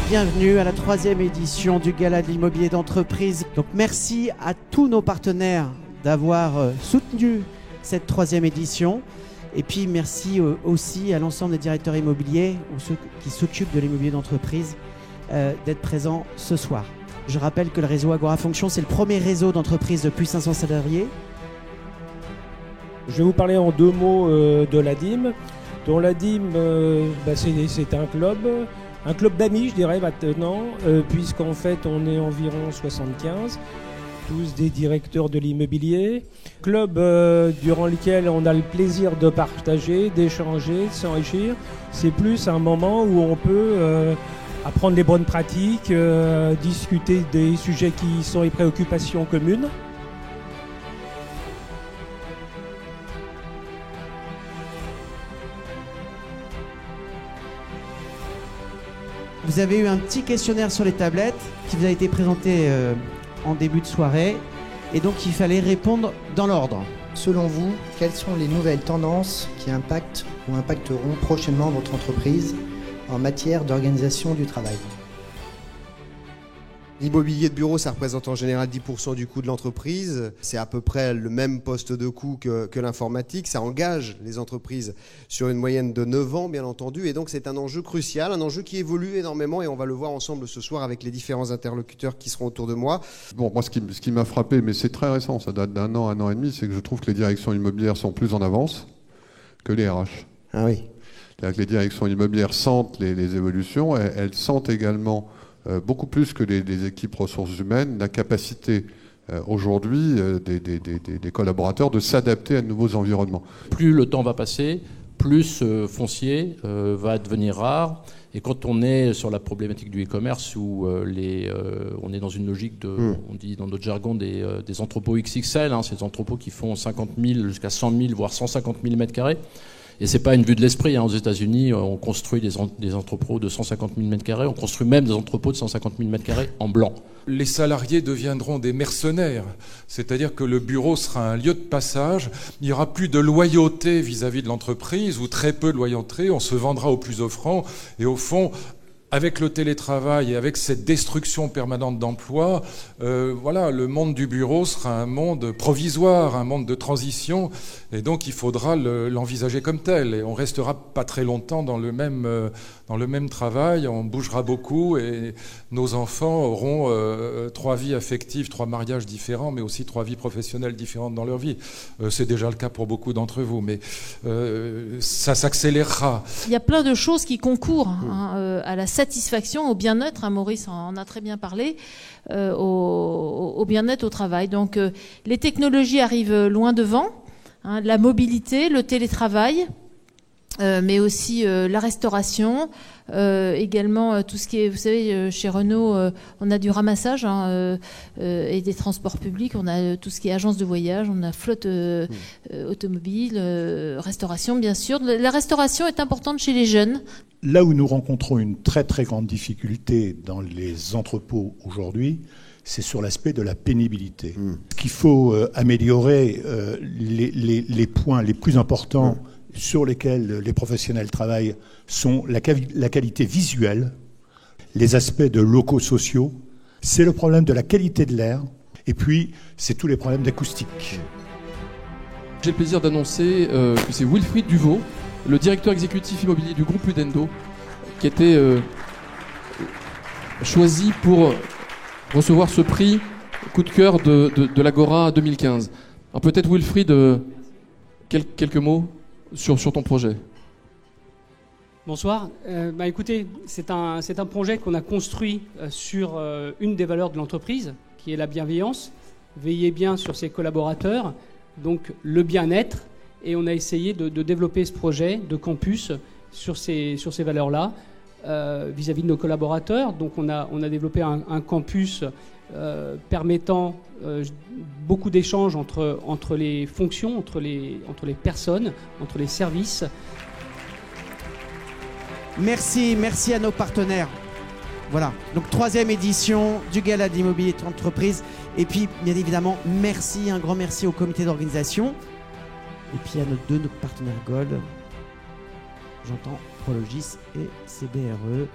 bienvenue à la 3e édition du Gala de l'immobilier d'entreprise. Donc merci à tous nos partenaires d'avoir soutenu cette 3e édition. Et puis merci aussi à l'ensemble des directeurs immobiliers ou ceux qui s'occupent de l'immobilier d'entreprise d'être présents ce soir. Je rappelle que le réseau Agora Fonction, c'est le premier réseau d'entreprises de plus de 500 salariés. Je vais vous parler en 2 mots de l'ADIM. Donc l'ADIM, c'est un club d'amis, je dirais maintenant, puisqu'en fait on est environ 75, tous des directeurs de l'immobilier. Club durant lequel on a le plaisir de partager, d'échanger, de s'enrichir. C'est plus un moment où on peut apprendre les bonnes pratiques, discuter des sujets qui sont les préoccupations communes. Vous avez eu un petit questionnaire sur les tablettes qui vous a été présenté en début de soirée. Et donc, il fallait répondre dans l'ordre. Selon vous, quelles sont les nouvelles tendances qui impactent ou impacteront prochainement votre entreprise en matière d'organisation du travail ? L'immobilier de bureau, ça représente en général 10% du coût de l'entreprise. C'est à peu près le même poste de coût que l'informatique. Ça engage les entreprises sur une moyenne de 9 ans, bien entendu. Et donc, c'est un enjeu crucial, un enjeu qui évolue énormément. Et on va le voir ensemble ce soir avec les différents interlocuteurs qui seront autour de moi. Bon, moi, ce qui m'a frappé, mais c'est très récent, ça date d'1 an, 1 an et demi, c'est que je trouve que les directions immobilières sont plus en avance que les RH. Ah oui. C'est-à-dire que les directions immobilières sentent les évolutions. Elles sentent également beaucoup plus que les équipes ressources humaines, la capacité aujourd'hui des collaborateurs de s'adapter à de nouveaux environnements. Plus le temps va passer, plus foncier va devenir rare. Et quand on est sur la problématique du e-commerce où on est dans une logique de, on dit dans notre jargon, des entrepôts XXL, ces entrepôts qui font 50 000 jusqu'à 100 000, voire 150 000 mètres carrés. Et c'est pas une vue de l'esprit. Aux États-Unis, on construit des entrepôts de 150 000 m². On construit même des entrepôts de 150 000 m² en blanc. Les salariés deviendront des mercenaires. C'est-à-dire que le bureau sera un lieu de passage. Il n'y aura plus de loyauté vis-à-vis de l'entreprise, ou très peu de loyauté. On se vendra au plus offrant. Et au fond, avec le télétravail et avec cette destruction permanente d'emplois, le monde du bureau sera un monde provisoire, un monde de transition, et donc il faudra l'envisager comme tel. Et on restera pas très longtemps dans le même travail, on bougera beaucoup, et nos enfants auront 3 vies affectives, 3 mariages différents, mais aussi 3 vies professionnelles différentes dans leur vie. C'est déjà le cas pour beaucoup d'entre vous, mais ça s'accélérera. Il y a plein de choses qui concourent à la satisfaction, au bien-être, Maurice en a très bien parlé, au bien-être au travail. Donc les technologies arrivent loin devant, la mobilité, le télétravail, mais aussi la restauration, également tout ce qui est, vous savez, chez Renault, on a du ramassage et des transports publics, on a tout ce qui est agence de voyage, on a flotte automobile, restauration bien sûr. La restauration est importante chez les jeunes. Là où nous rencontrons une très très grande difficulté dans les entrepôts aujourd'hui, c'est sur l'aspect de la pénibilité. Ce qu'il faut améliorer, les points les plus importants sur lesquels les professionnels travaillent sont la qualité visuelle, les aspects de locaux sociaux, c'est le problème de la qualité de l'air, et puis c'est tous les problèmes d'acoustique. J'ai le plaisir d'annoncer que c'est Wilfried Duvaux, le directeur exécutif immobilier du groupe Udendo, qui a été choisi pour recevoir ce prix coup de cœur de l'Agora 2015. Alors peut-être Wilfried, quelques mots sur ton projet. Bonsoir. Écoutez, c'est un projet qu'on a construit sur une des valeurs de l'entreprise, qui est la bienveillance. Veiller bien sur ses collaborateurs, donc le bien-être. Et on a essayé de développer ce projet de campus sur ces valeurs-là vis-à-vis de nos collaborateurs. Donc on a développé un campus permettant beaucoup d'échanges entre les fonctions, entre les personnes, entre les services. Merci à nos partenaires. Voilà, donc 3e édition du Gala de l'immobilier d'entreprise. Et puis, bien évidemment, un grand merci au comité d'organisation. Et puis à nos partenaires Gold, j'entends Prologis et CBRE.